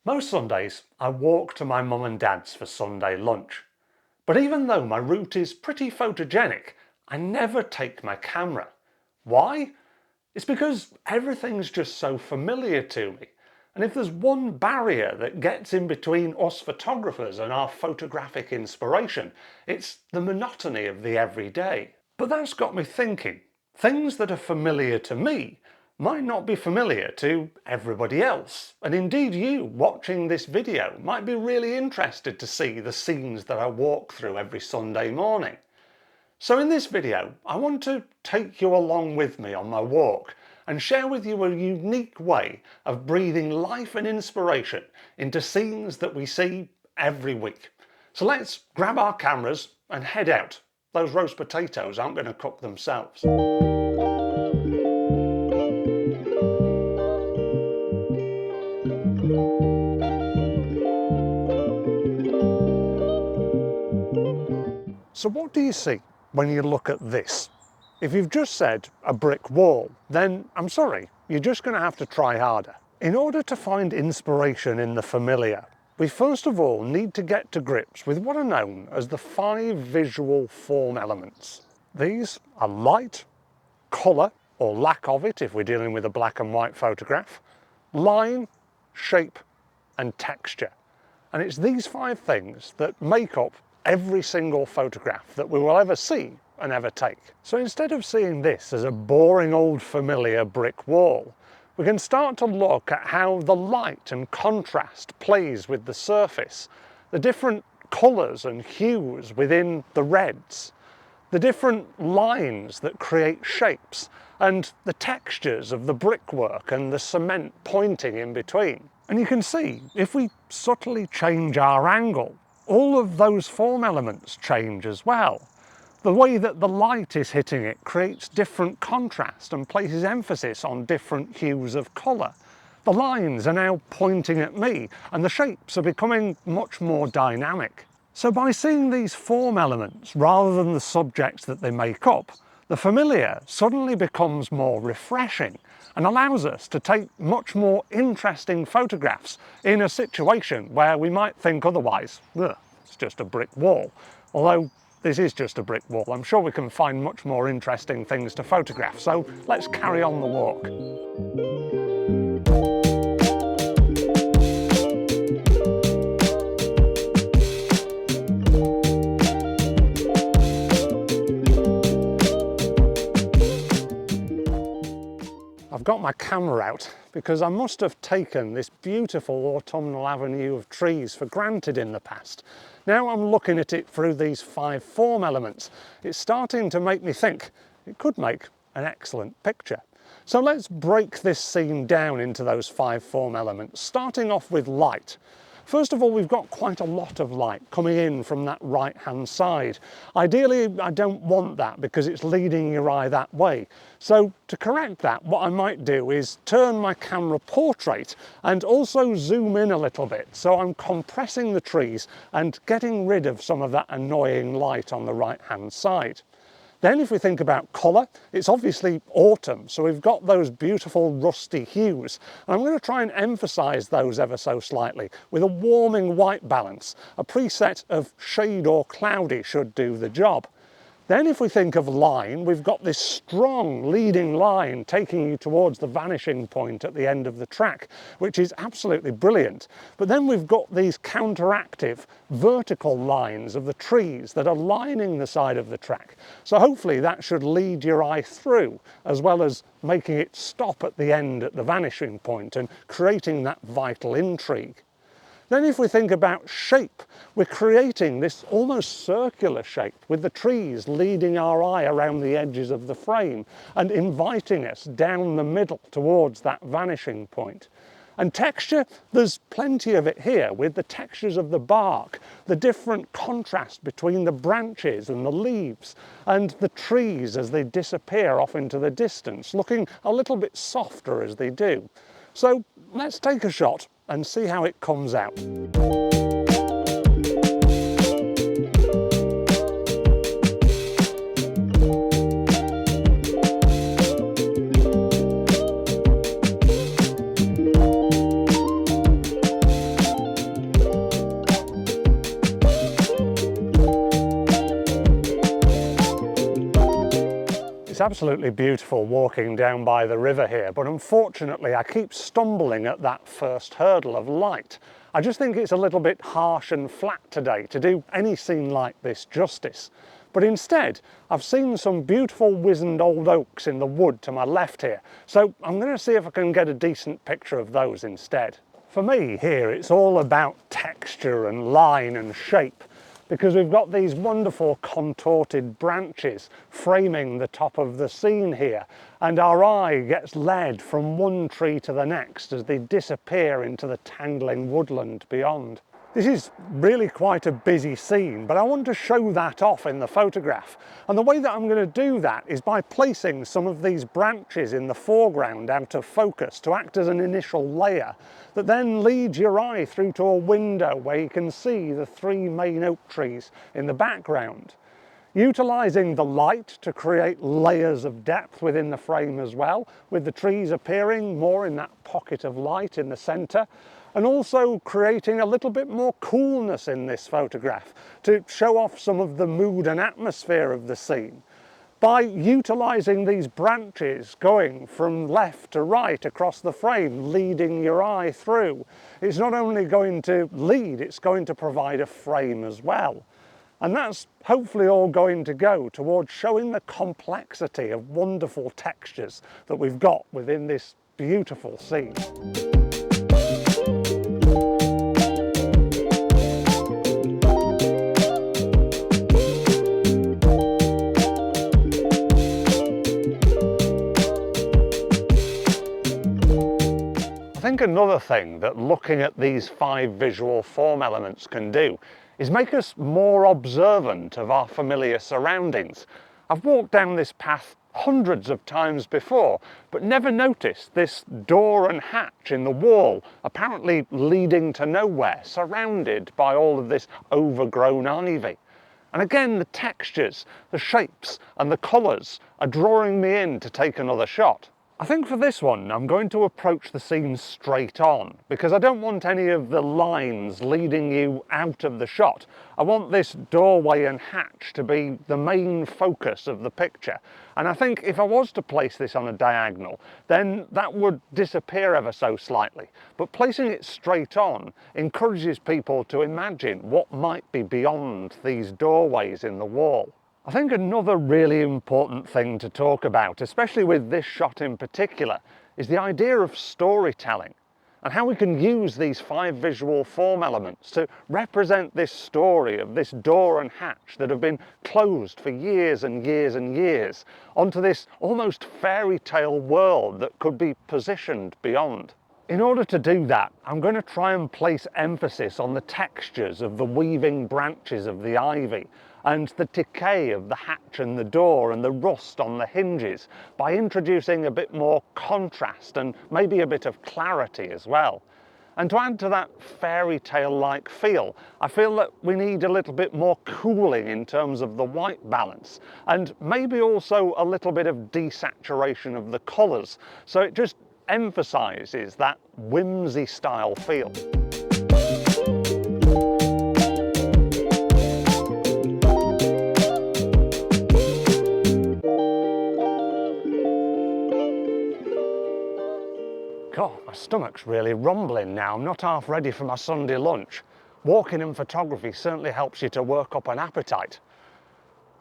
Most Sundays I walk to my mum and dad's for Sunday lunch. But even though my route is pretty photogenic, I never take my camera. Why? It's because everything's just so familiar to me. And if there's one barrier that gets in between us photographers and our photographic inspiration, it's the monotony of the everyday. But that's got me thinking. Things that are familiar to me might not be familiar to everybody else. And indeed you, watching this video, might be really interested to see the scenes that I walk through every Sunday morning. So in this video, I want to take you along with me on my walk and share with you a unique way of breathing life and inspiration into scenes that we see every week. So let's grab our cameras and head out. Those roast potatoes aren't going to cook themselves. So what do you see when you look at this? If you've just said a brick wall, then I'm sorry, you're just going to have to try harder. In order to find inspiration in the familiar, we first of all need to get to grips with what are known as the 5 visual form elements. These are light, colour, or lack of it if we're dealing with a black and white photograph, line, shape, and texture. And it's these 5 things that make up every single photograph that we will ever see and ever take. So instead of seeing this as a boring old familiar brick wall, we can start to look at how the light and contrast plays with the surface, the different colours and hues within the reds, the different lines that create shapes, and the textures of the brickwork and the cement pointing in between. And you can see, if we subtly change our angle, all of those form elements change as well. The way that the light is hitting it creates different contrast and places emphasis on different hues of colour. The lines are now pointing at me and the shapes are becoming much more dynamic. So by seeing these form elements rather than the subjects that they make up, the familiar suddenly becomes more refreshing and allows us to take much more interesting photographs in a situation where we might think otherwise, it's just a brick wall. Although this is just a brick wall, I'm sure we can find much more interesting things to photograph, so let's carry on the walk. I've got my camera out because I must have taken this beautiful autumnal avenue of trees for granted in the past. Now I'm looking at it through these 5 form elements. It's starting to make me think it could make an excellent picture. So let's break this scene down into those 5 form elements, starting off with light. First of all, we've got quite a lot of light coming in from that right-hand side. Ideally, I don't want that because it's leading your eye that way. So to correct that, what I might do is turn my camera portrait and also zoom in a little bit. So I'm compressing the trees and getting rid of some of that annoying light on the right-hand side. Then if we think about colour, it's obviously autumn, so we've got those beautiful rusty hues. And I'm going to try and emphasise those ever so slightly with a warming white balance. A preset of shade or cloudy should do the job. Then if we think of line, we've got this strong leading line taking you towards the vanishing point at the end of the track, which is absolutely brilliant. But then we've got these counteractive vertical lines of the trees that are lining the side of the track. So hopefully that should lead your eye through, as well as making it stop at the end at the vanishing point and creating that vital intrigue. Then if we think about shape, we're creating this almost circular shape with the trees leading our eye around the edges of the frame and inviting us down the middle towards that vanishing point. And texture, there's plenty of it here with the textures of the bark, the different contrast between the branches and the leaves, and the trees as they disappear off into the distance, looking a little bit softer as they do. So let's take a shot and see how it comes out. absolutely beautiful walking down by the river here, but unfortunately I keep stumbling at that first hurdle of light. I just think it's a little bit harsh and flat today to do any scene like this justice. But instead, I've seen some beautiful wizened old oaks in the wood to my left here, so I'm going to see if I can get a decent picture of those instead. For me here, it's all about texture and line and shape, because we've got these wonderful contorted branches framing the top of the scene here, and our eye gets led from one tree to the next as they disappear into the tangling woodland beyond. This is really quite a busy scene, but I want to show that off in the photograph. And the way that I'm going to do that is by placing some of these branches in the foreground out of focus to act as an initial layer that then leads your eye through to a window where you can see the three main oak trees in the background. Utilising the light to create layers of depth within the frame as well, with the trees appearing more in that pocket of light in the centre, and also creating a little bit more coolness in this photograph to show off some of the mood and atmosphere of the scene. By utilising these branches going from left to right across the frame, leading your eye through, it's not only going to lead, it's going to provide a frame as well. And that's hopefully all going to go towards showing the complexity of wonderful textures that we've got within this beautiful scene. I think another thing that looking at these 5 visual form elements can do is make us more observant of our familiar surroundings. I've walked down this path hundreds of times before, but never noticed this door and hatch in the wall, apparently leading to nowhere, surrounded by all of this overgrown ivy. And again, the textures, the shapes and the colours are drawing me in to take another shot. I think for this one, I'm going to approach the scene straight on, because I don't want any of the lines leading you out of the shot. I want this doorway and hatch to be the main focus of the picture. And I think if I was to place this on a diagonal, then that would disappear ever so slightly. But placing it straight on encourages people to imagine what might be beyond these doorways in the wall. I think another really important thing to talk about, especially with this shot in particular, is the idea of storytelling and how we can use these 5 visual form elements to represent this story of this door and hatch that have been closed for years and years and years onto this almost fairy tale world that could be positioned beyond. In order to do that, I'm going to try and place emphasis on the textures of the weaving branches of the ivy and the decay of the hatch and the door and the rust on the hinges by introducing a bit more contrast and maybe a bit of clarity as well. And to add to that fairy tale-like feel, I feel that we need a little bit more cooling in terms of the white balance, and maybe also a little bit of desaturation of the colours, so it just emphasises that whimsy style feel. God, my stomach's really rumbling now. I'm not half ready for my Sunday lunch. Walking in photography certainly helps you to work up an appetite.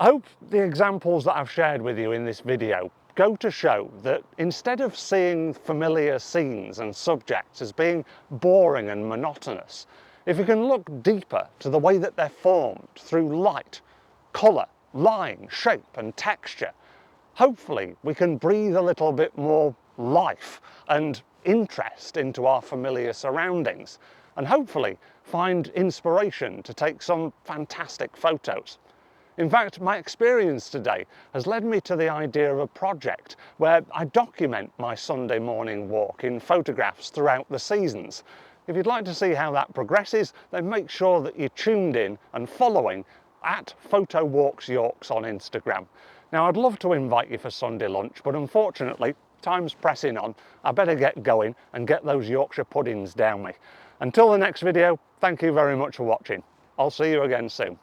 I hope the examples that I've shared with you in this video go to show that instead of seeing familiar scenes and subjects as being boring and monotonous, if we can look deeper to the way that they're formed through light, colour, line, shape and texture, hopefully we can breathe a little bit more life and interest into our familiar surroundings, and hopefully find inspiration to take some fantastic photos. In fact, my experience today has led me to the idea of a project where I document my Sunday morning walk in photographs throughout the seasons. If you'd like to see how that progresses, then make sure that you're tuned in and following at PhotoWalksYorks on Instagram. Now, I'd love to invite you for Sunday lunch, but unfortunately, time's pressing on. I better get going and get those Yorkshire puddings down me. Until the next video, thank you very much for watching. I'll see you again soon.